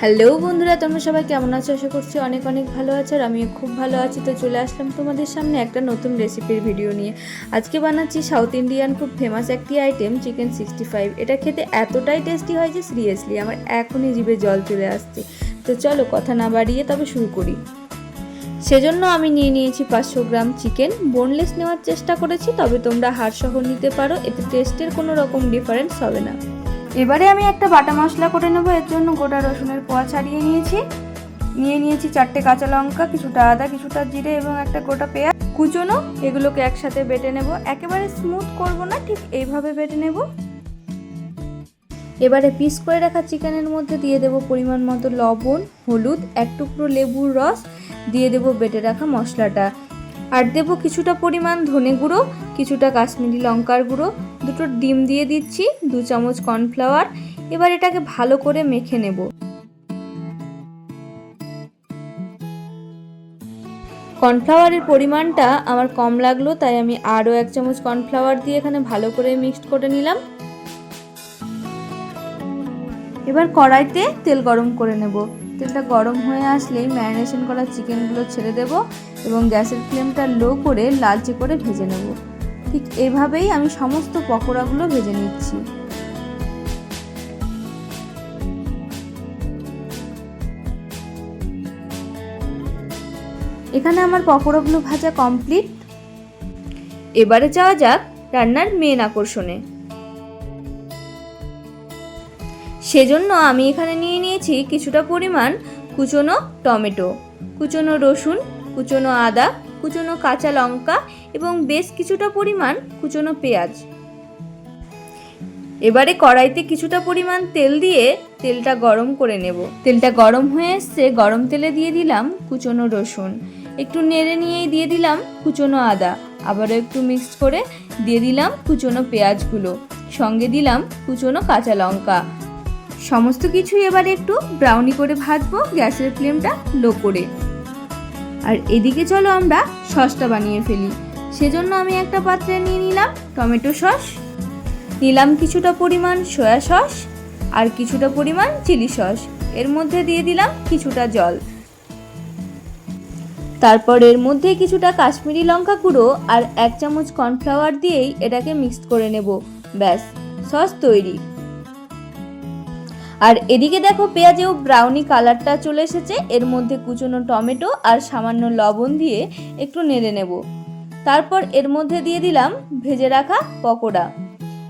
Hello বন্ধুরা, তোমরা সবাই কেমন আছো? আশা করছি অনেক অনেক ভালো আছো আর আমিও খুব ভালো আছি। তো চলে আসলাম তোমাদের সামনে একটা নতুন রেসিপির ভিডিও নিয়ে। আজকে বানাচ্ছি সাউথ ইন্ডিয়ান খুব ফেমাস একটি আইটেম, চিকেন 65। এটা খেতে এতটাই টেস্টি হয় যে সিরিয়াসলি আমার এখনই জিভে জল চলে আসছে। তো চলো কথা না বাড়িয়ে তবে শুরু করি। সেজন্য আমি নিয়ে নিয়েছি 500 গ্রাম চিকেন। বোনলেস নেওয়ার চেষ্টা করেছি, তবে তোমরা হাড়সহ নিতে পারো, এতে টেস্টের কোনো রকম ডিফারেন্স হবে না। এবারে আমি একটা বাটা মশলা করে নেব। এর জন্য গোটা রসুনের কোয়া ছাড়িয়ে নিয়েছি 4টে কাঁচা লঙ্কা, কিছুটা আদা, কিছুটা জিরে এবং একটা গোটা পেঁয়াজ কুচোনো। এগুলোকে একসাথে বেটে নেব। একেবারে স্মুথ করব না, ঠিক এইভাবে বেটে নেব। এবারে পিস করে রাখা চিকেনের মধ্যে দিয়ে দেব পরিমাণ মতো লবণ, হলুদ, এক টুকরো লেবুর রস, দিয়ে দেব বেটে রাখা মশলাটা, আর দেব কিছুটা পরিমাণ ধনে গুঁড়ো, কিছুটা কাশ্মীরি লঙ্কার গুঁড়ো, দুটো ডিম দিয়ে দিচ্ছি, 2 চামচ কর্নফ্লাওয়ার। এবার এটাকে ভালো করে মেখে নেব। কর্নফ্লাওয়ারের পরিমাণটা আমার কম লাগলো, তাই আমি আরও 1 চামচ কর্নফ্লাওয়ার দিয়ে এখানে ভালো করে মিক্সড করে নিলাম। এবার কড়াইতে তেল গরম করে নেব। তেলটা গরম হয়ে আসলেই ম্যারিনেশন করা চিকেনগুলো ছেড়ে দেব এবং গ্যাসের ফ্লেমটা লো করে লালচে করে ভেজে নেব। ঠিক এইভাবেই আমি সমস্ত পকোড়াগুলো ভেজে নিচ্ছি। এখানে আমার পকোড়াগুলো ভাজা কমপ্লিট। এবারে যাওয়া যাক রান্নার মেন আকর্ষণে। সেজন্য আমি এখানে নিয়ে নিয়েছি কিছুটা পরিমাণ কুচনো টমেটো, কুচনো রসুন, কুচনো আদা, কুচনো কাঁচা লঙ্কা এবং বেশ কিছুটা পরিমাণ কুচনো পেঁয়াজ। এবারে কড়াইতে কিছুটা পরিমাণ তেল দিয়ে তেলটা গরম করে নেব। তেলটা গরম হয়ে এসছে, গরম তেলে দিয়ে দিলাম কুচনো রসুন, একটু নেড়ে নিয়েই দিয়ে দিলাম কুচনো আদা, আবারও একটু মিক্সড করে দিয়ে দিলাম কুচনো পেঁয়াজগুলো, সঙ্গে দিলাম কুচনো কাঁচা লঙ্কা। সমস্ত কিছু এবারে একটু ব্রাউনি করে ভাজবো, গ্যাসের ফ্লেমটা লো করে। আর এদিকে চলো আমরা সসটা বানিয়ে ফেলি। সেজন্য আমি একটা পাত্রে নিয়ে নিলাম টমেটো সস, নিলাম কিছুটা পরিমাণ সয়া সস আর কিছুটা পরিমাণ চিলি সস। এর মধ্যে দিয়ে দিলাম কিছুটা জল। তারপর এর মধ্যে কিছুটা কাশ্মীরি লঙ্কা গুঁড়ো আর 1 চামচ কর্নফ্লাওয়ার দিয়েই এটাকে মিক্সড করে নেব। ব্যাস, সস তৈরি। আর এদিকে দেখো পেঁয়াজেও ব্রাউনি কালারটা চলে এসেছে। এর মধ্যে কুচনো টমেটো আর সামান্য লবণ দিয়ে একটু নেড়ে নেব। তারপর এর মধ্যে দিয়ে দিলাম ভেজে রাখা পকোড়া,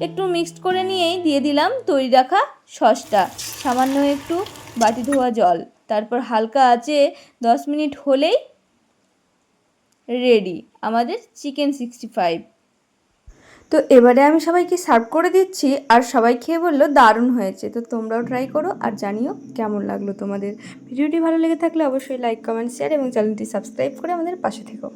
একটু মিক্সড করে নিয়েই দিয়ে দিলাম তৈরি রাখা সসটা, সামান্য একটু বাটি ধোয়া জল। তারপর হালকা আঁচে 10 মিনিট হলেই রেডি আমাদের চিকেন 65। তো এবারে আমি সবাইকে সার্ভ করে দিচ্ছি আর সবাই খেয়ে বললো দারুণ হয়েছে। তো তোমরাও ট্রাই করো আর জানিও কেমন লাগলো তোমাদের। ভিডিওটি ভালো লেগে থাকলে অবশ্যই লাইক, কমেন্ট, শেয়ার এবং চ্যানেলটি সাবস্ক্রাইব করে আমাদের পাশে থেকো।